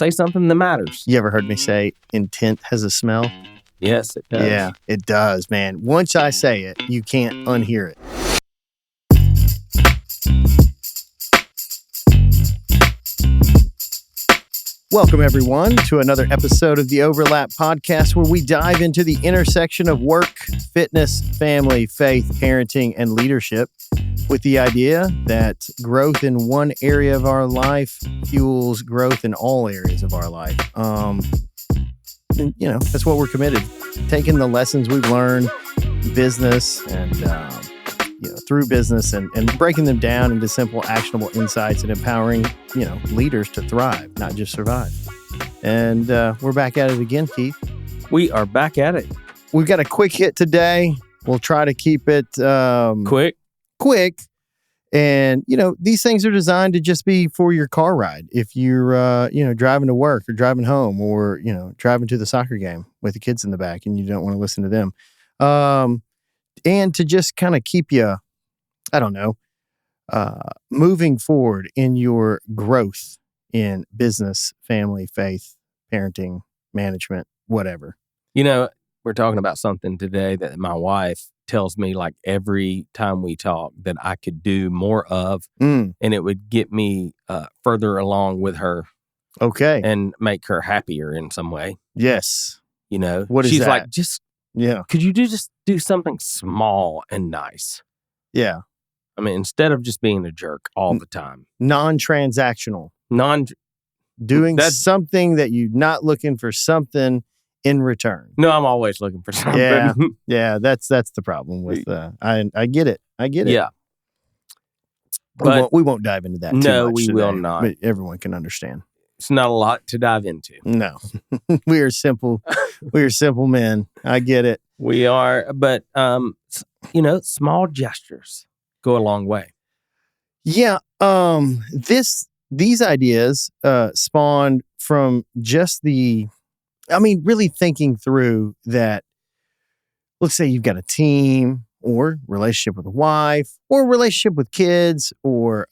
say something that matters. You ever heard me say intent has a smell? Yes, it does. Yeah, it does, man. Once I say it, you can't unhear it. Welcome, everyone, to another episode of the Overlap Podcast, where we dive into the intersection of work, fitness, family, faith, parenting, and leadership, with the idea that growth in one area of our life fuels growth in all areas of our life. And, that's what we're committed. Taking the lessons we've learned in business and through business and breaking them down into simple, actionable insights and empowering, leaders to thrive, not just survive. And we're back at it again, Keith. We are back at it. We've got a quick hit today. We'll try to keep it quick. And, these things are designed to just be for your car ride. If you're, driving to work or driving home or, driving to the soccer game with the kids in the back and you don't want to listen to them. And to just kind of keep you, moving forward in your growth in business, family, faith, parenting, management, whatever. We're talking about something today that my wife tells me like every time we talk that I could do more of, and it would get me further along with her. Okay. And make her happier in some way. Yes. What is she's that? Yeah. Could you just do something small and nice? Yeah. I mean, instead of just being a jerk all the time. Non-transactional. Doing something that you're not looking for something in return. No, I'm always looking for something. Yeah, that's the problem with I get it. Yeah. But we won't dive into that too much. No, we today, will not. But everyone can understand. It's not a lot to dive into. No. We are simple. We are simple men. I get it. We are, but small gestures go a long way. Yeah. These ideas spawned from just really thinking through that. Let's say you've got a team or relationship with a wife or relationship with kids or,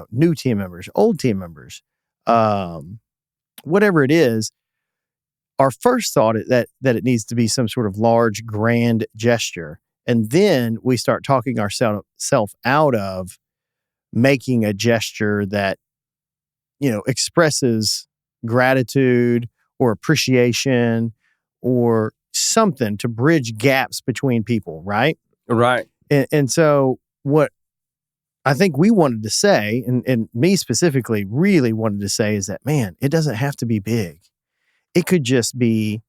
new team members, old team members, whatever it is. Our first thought is that it needs to be some sort of large, grand gesture. And then we start talking ourselves out of making a gesture that, expresses gratitude or appreciation or something to bridge gaps between people, right? Right. And so what I think we wanted to say, and me specifically really wanted to say, is that, man, it doesn't have to be big. It could just be,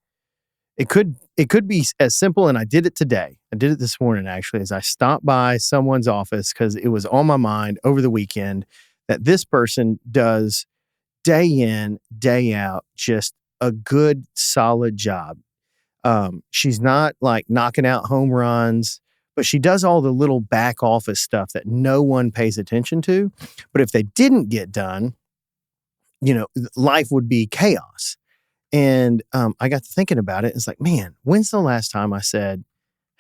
it could be as simple, and I did it today. I did it this morning, actually, as I stopped by someone's office because it was on my mind over the weekend that this person does day in, day out, just a good, solid job. She's not like knocking out home runs, but she does all the little back office stuff that no one pays attention to. But if they didn't get done, life would be chaos. And I got to thinking about it. It's like, man, when's the last time I said,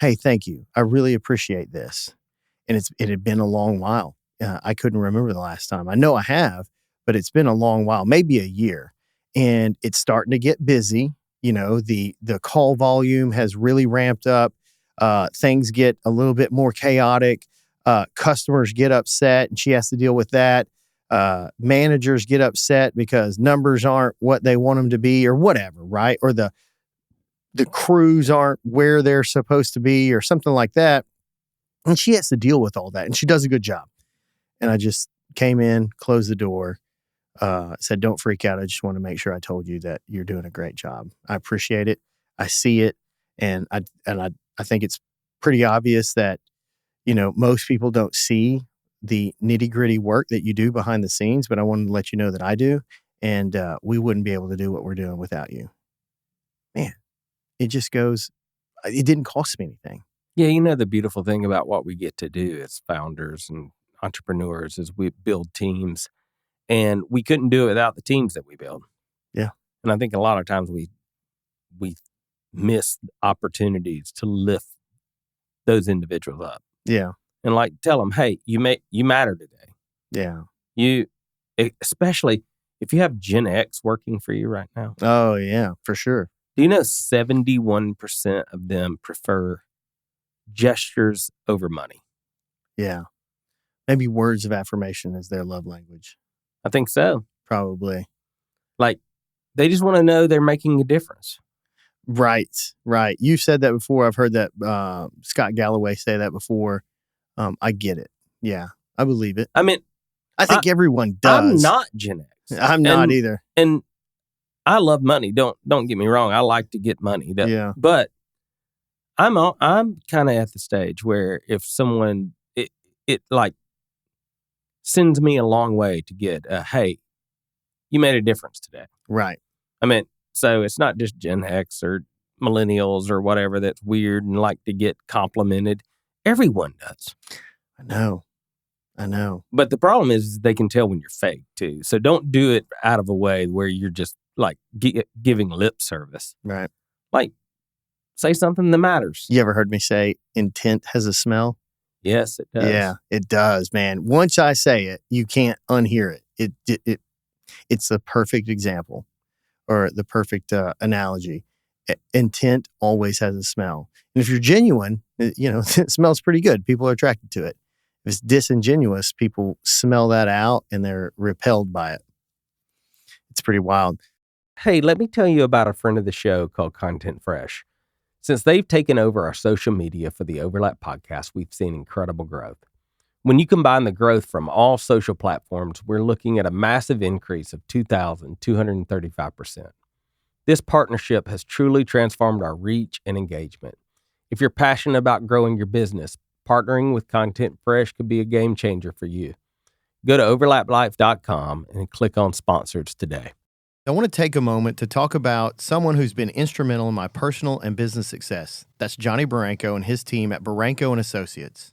hey, thank you. I really appreciate this. And it had been a long while. I couldn't remember the last time. I know I have, but it's been a long while, maybe a year. And it's starting to get busy. The call volume has really ramped up. Things get a little bit more chaotic. Customers get upset and she has to deal with that. Managers get upset because numbers aren't what they want them to be or whatever, right? Or the crews aren't where they're supposed to be or something like that. And she has to deal with all that. And she does a good job. And I just came in, closed the door, said, don't freak out. I just want to make sure I told you that you're doing a great job. I appreciate it. I see it. And I think it's pretty obvious that, most people don't see the nitty gritty work that you do behind the scenes, but I wanted to let you know that I do. And we wouldn't be able to do what we're doing without you. Man, it just goes, it didn't cost me anything. Yeah. The beautiful thing about what we get to do as founders and entrepreneurs is we build teams, and we couldn't do it without the teams that we build. Yeah. And I think a lot of times we miss opportunities to lift those individuals up. Yeah. And tell them, hey, you matter today. Yeah. Especially if you have Gen X working for you right now. Oh, yeah, for sure. Do you know 71% of them prefer gestures over money? Yeah. Maybe words of affirmation is their love language. I think so. Probably. Like, they just want to know they're making a difference. Right. You've said that before. I've heard that Scott Galloway say that before. I get it. Yeah, I believe it. I mean, I think everyone does. I'm not Gen X. I'm not either. And I love money. Don't get me wrong. I like to get money. Yeah. But I'm kind of at the stage where if someone it like sends me a long way to get hey, you made a difference today. Right. I mean, so it's not just Gen X or millennials or whatever that's weird and like to get complimented. Everyone does. I know. But the problem is they can tell when you're fake too. So don't do it out of a way where you're just like giving lip service. Right. Like, say something that matters. You ever heard me say intent has a smell? Yes, it does. Yeah, it does, man. Once I say it, you can't unhear it. It's the perfect example or the perfect analogy. Intent always has a smell. And if you're genuine, it smells pretty good. People are attracted to it. If it's disingenuous, people smell that out and they're repelled by it. It's pretty wild. Hey, let me tell you about a friend of the show called Content Fresh. Since they've taken over our social media for the Overlap podcast, we've seen incredible growth. When you combine the growth from all social platforms, we're looking at a massive increase of 2,235%. This partnership has truly transformed our reach and engagement. If you're passionate about growing your business, partnering with Content Fresh could be a game changer for you. Go to overlaplife.com and click on sponsors today. I want to take a moment to talk about someone who's been instrumental in my personal and business success. That's Johnny Barranco and his team at Barranco & Associates.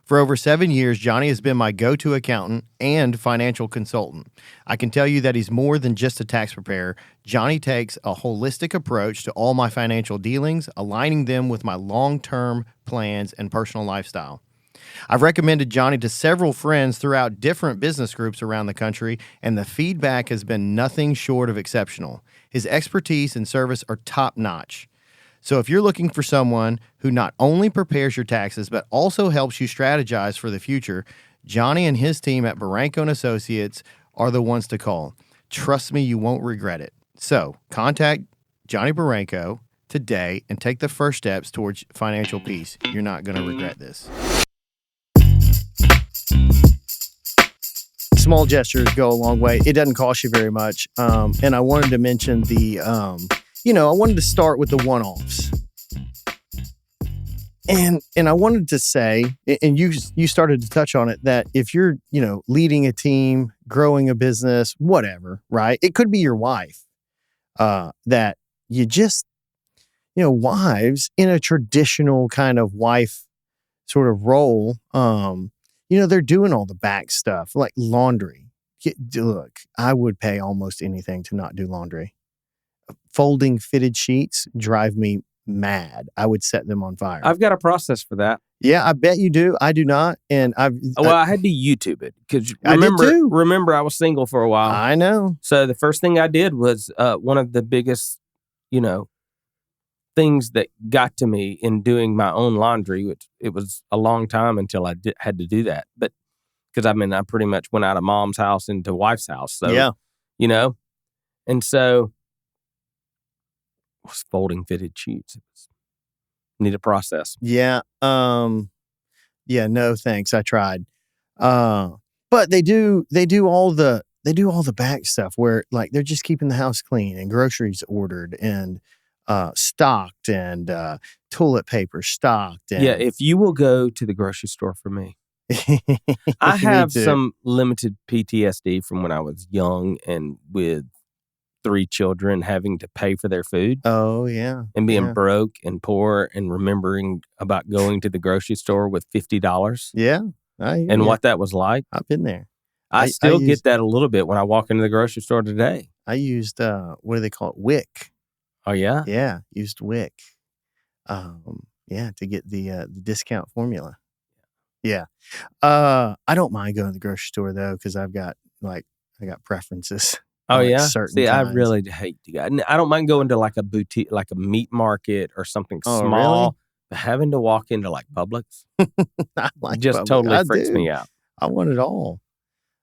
For over 7 years, Johnny has been my go-to accountant and financial consultant. I can tell you that he's more than just a tax preparer. Johnny takes a holistic approach to all my financial dealings, aligning them with my long-term plans and personal lifestyle. I've recommended Johnny to several friends throughout different business groups around the country, and the feedback has been nothing short of exceptional. His expertise and service are top-notch. So if you're looking for someone who not only prepares your taxes, but also helps you strategize for the future, Johnny and his team at Barranco & Associates are the ones to call. Trust me, you won't regret it. So contact Johnny Barranco today and take the first steps towards financial peace. You're not going to regret this. Small gestures go a long way. It doesn't cost you very much. And I wanted to mention I wanted to start with the one-offs. And I wanted to say, and you started to touch on it, that if you're, leading a team, growing a business, whatever, right? It could be your wife, that you just, wives in a traditional kind of wife sort of role, they're doing all the back stuff like laundry. Look, I would pay almost anything to not do laundry. Folding fitted sheets drive me mad. I would set them on fire. I've got a process for that. Yeah, I bet you do. I do not. And I had to YouTube it because remember I was single for a while. I know. So the first thing I did was one of the biggest, things that got to me in doing my own laundry, which it was a long time until I had to do that. But because I pretty much went out of mom's house into wife's house. So, yeah. And so was folding fitted sheets. It was need a process. Yeah. No, thanks. I tried. But they do all the back stuff where like they're just keeping the house clean and groceries ordered and stocked and toilet paper stocked. And... Yeah, if you will go to the grocery store for me. I have some limited PTSD from when I was young and with 3 children having to pay for their food. Oh, yeah. And being broke and poor and remembering about going to the grocery store with $50. Yeah. What that was like. I've been there. I still get that a little bit when I walk into the grocery store today. I used, what do they call it? WIC. Oh, yeah? Yeah. Used WIC. To get the discount formula. Yeah. I don't mind going to the grocery store though, because I got preferences. Oh, like yeah? certain See, I kinds. really hate to go. I don't mind going to like a boutique, like a meat market or something Oh, small, really? but having to walk into like Publix I like just public. totally I freaks do. me out. I want it all.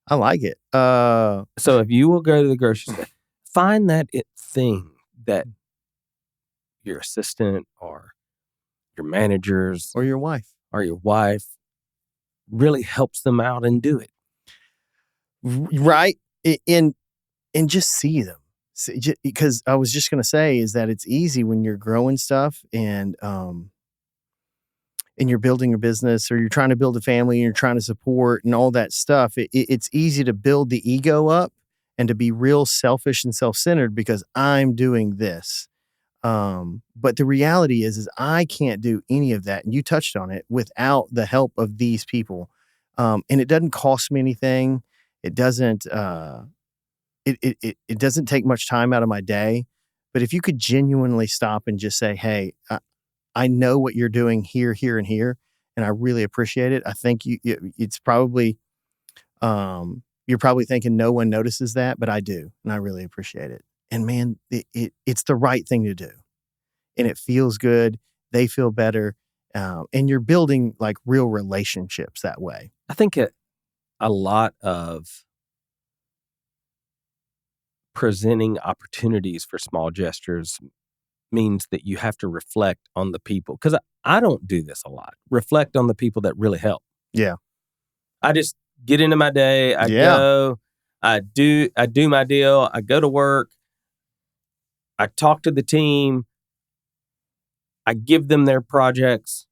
I like it. So if you will go to the grocery store, find that thing that your assistant or your managers Or your wife. or your wife really helps them out and do it. Right. And just see them. Because I was just going to say is that it's easy when you're growing stuff and you're building a business or you're trying to build a family and you're trying to support and all that stuff. It's easy to build the ego up and to be real selfish and self-centered because I'm doing this. But the reality is I can't do any of that. And you touched on it without the help of these people. And it doesn't cost me anything. It doesn't, it doesn't take much time out of my day. But if you could genuinely stop and just say, hey, I know what you're doing here, here, and here, and I really appreciate it. I think it's probably, you're probably thinking no one notices that, but I do, and I really appreciate it. And man, it's the right thing to do, and it feels good. They feel better, and you're building like real relationships that way. I think a lot of presenting opportunities for small gestures means that you have to reflect on the people. Because I don't do this a lot. Reflect on the people that really help. Yeah. I just get into my day. I Yeah. go. I do my deal. I go to work. I talk to the team. I give them their projects.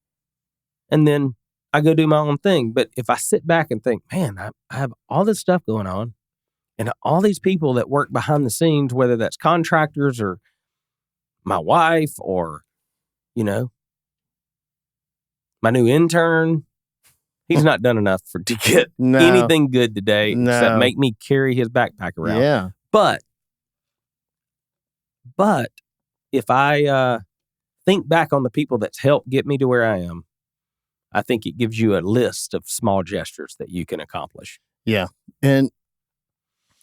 And then I go do my own thing. But if I sit back and think, man, I have all this stuff going on and all these people that work behind the scenes, whether that's contractors or my wife or, my new intern, he's not done enough to get anything good today except make me carry his backpack around. Yeah. But if I think back on the people that's helped get me to where I am, I think it gives you a list of small gestures that you can accomplish. Yeah. And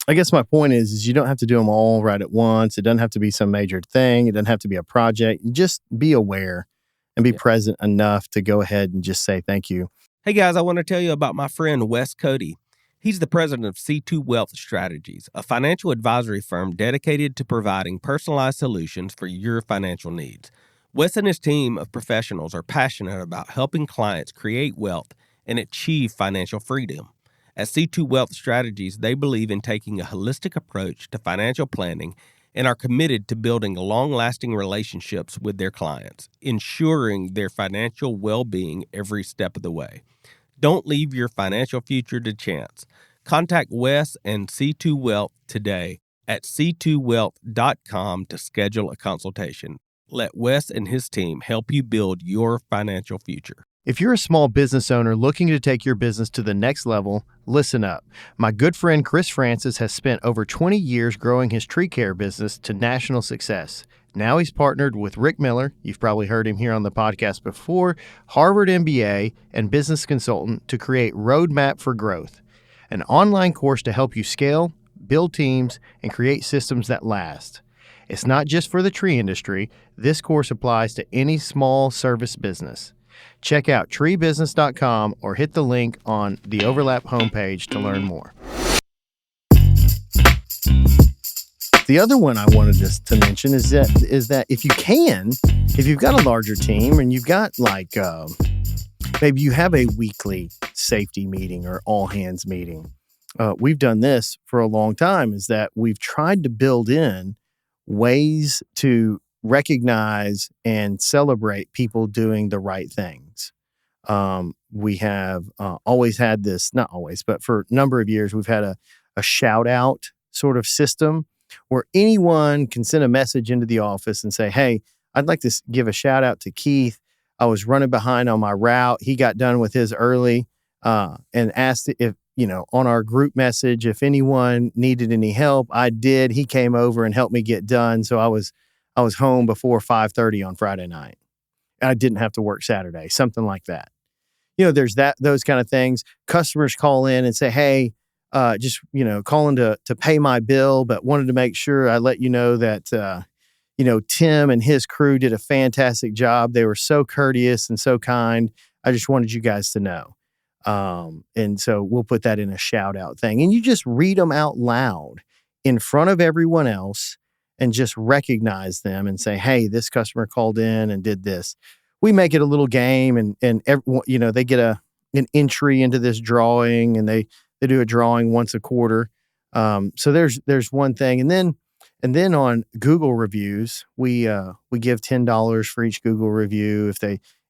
I guess my point is you don't have to do them all right at once. It doesn't have to be some major thing. It doesn't have to be a project. You just be aware and be present enough to go ahead and just say thank you. Hey guys, I want to tell you about my friend Wes Cody. He's the president of C2 Wealth Strategies, a financial advisory firm dedicated to providing personalized solutions for your financial needs. Wes and his team of professionals are passionate about helping clients create wealth and achieve financial freedom. At C2 Wealth Strategies, they believe in taking a holistic approach to financial planning and are committed to building long-lasting relationships with their clients, ensuring their financial well-being every step of the way. Don't leave your financial future to chance. Contact Wes and C2 Wealth today at c2wealth.com to schedule a consultation. Let Wes and his team help you build your financial future. If you're a small business owner looking to take your business to the next level, listen up. My good friend Chris Francis has spent over 20 years growing his tree care business to national success. Now he's partnered with Rick Miller, you've probably heard him here on the podcast before, Harvard MBA, and business consultant to create Roadmap for Growth, an online course to help you scale, build teams, and create systems that last. It's not just for the tree industry. This course applies to any small service business. Check out treebusiness.com or hit the link on the Overlap homepage to learn more. The other one I wanted to mention is that if you can, if you've got a larger team and you've got like maybe you have a weekly safety meeting or all hands meeting. We've done this for a long time, is that we've tried to build in ways to recognize and celebrate people doing the right things. We have always had this, not always, but for a number of years, we've had a shout out sort of system where anyone can send a message into the office and say, hey, I'd like to give a shout out to Keith. I was running behind on my route. He got done with his early and asked if, on our group message, if anyone needed any help. I did. He came over and helped me get done. So I was home before 5:30 on Friday night. I didn't have to work Saturday, something like that. There's those kind of things. Customers call in and say, hey, just, calling to pay my bill, but wanted to make sure I let you know that, Tim and his crew did a fantastic job. They were so courteous and so kind. I just wanted you guys to know. And so we'll put that in a shout out thing. And you just read them out loud in front of everyone else and just recognize them and say, hey, this customer called in and did this. We make it a little game, and everyone, they get an entry into this drawing, and they do a drawing once a quarter. So there's one thing. And then on Google reviews, we give $10 for each Google review.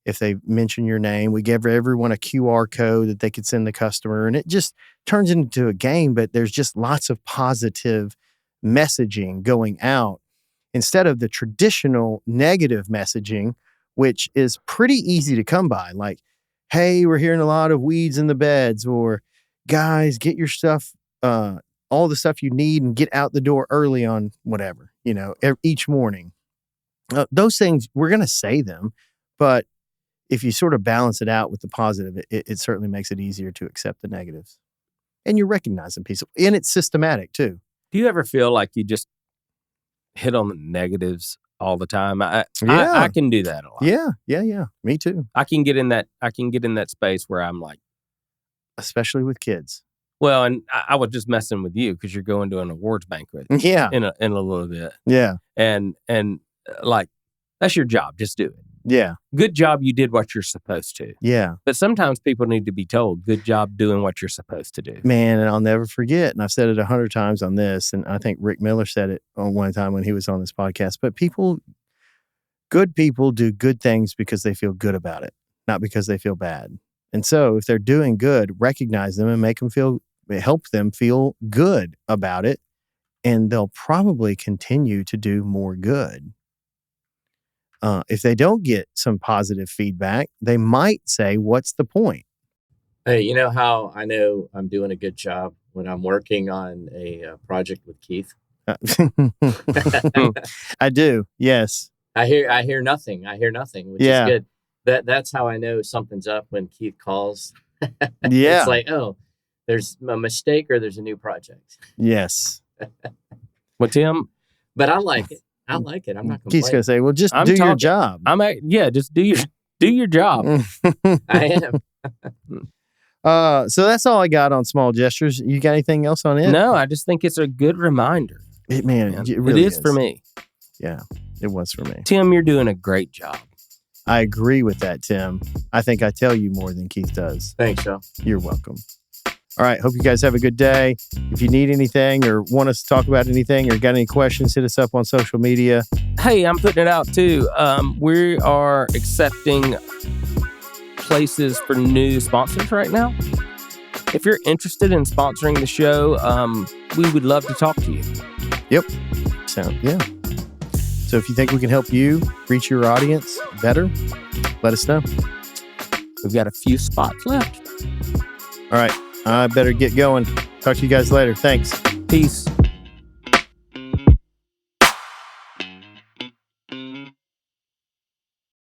If they mention your name, we give everyone a QR code that they could send the customer, and it just turns into a game, but there's just lots of positive messaging going out instead of the traditional negative messaging, which is pretty easy to come by. Like, hey, we're hearing a lot of weeds in the beds, or guys, get your stuff, all the stuff you need and get out the door early on whatever, each morning. Those things, we're going to say them, but if you sort of balance it out with the positive, it certainly makes it easier to accept the negatives. And you recognize them peacefully. And it's systematic too. Do you ever feel like you just hit on the negatives all the time? I can do that a lot. Yeah. Me too. I can get in that space where I'm like, especially with kids. Well, and I was just messing with you because you're going to an awards banquet. Yeah. In a little bit. Yeah. And like, that's your job. Just do it. Yeah. Good job. You did what you're supposed to. Yeah. But sometimes people need to be told, good job doing what you're supposed to do. Man, and I'll never forget, and I've said it 100 times on this, and I think Rick Miller said it on one time when he was on this podcast, but good people do good things because they feel good about it, not because they feel bad. And so if they're doing good, recognize them and help them feel good about it, and they'll probably continue to do more good. If they don't get some positive feedback, they might say, what's the point? Hey, you know how I know I'm doing a good job when I'm working on a project with Keith? I do. Yes. I hear nothing, which is good. That's how I know something's up when Keith calls. Yeah. It's like, oh, there's a mistake or there's a new project. Yes. Well, Tim. But I like it. I'm not complaining. Keith's going to say, well, just do your job. Just do your job. I am. So that's all I got on small gestures. You got anything else on it? No, I just think it's a good reminder. It really is for me. Yeah, it was for me. Tim, you're doing a great job. I agree with that, Tim. I think I tell you more than Keith does. Thanks, Joe. You're welcome. All right. Hope you guys have a good day. If you need anything or want us to talk about anything or got any questions, hit us up on social media. Hey, I'm putting it out too. We are accepting places for new sponsors right now. If you're interested in sponsoring the show, we would love to talk to you. Yep. So if you think we can help you reach your audience better, let us know. We've got a few spots left. All right. I better get going. Talk to you guys later. Thanks. Peace.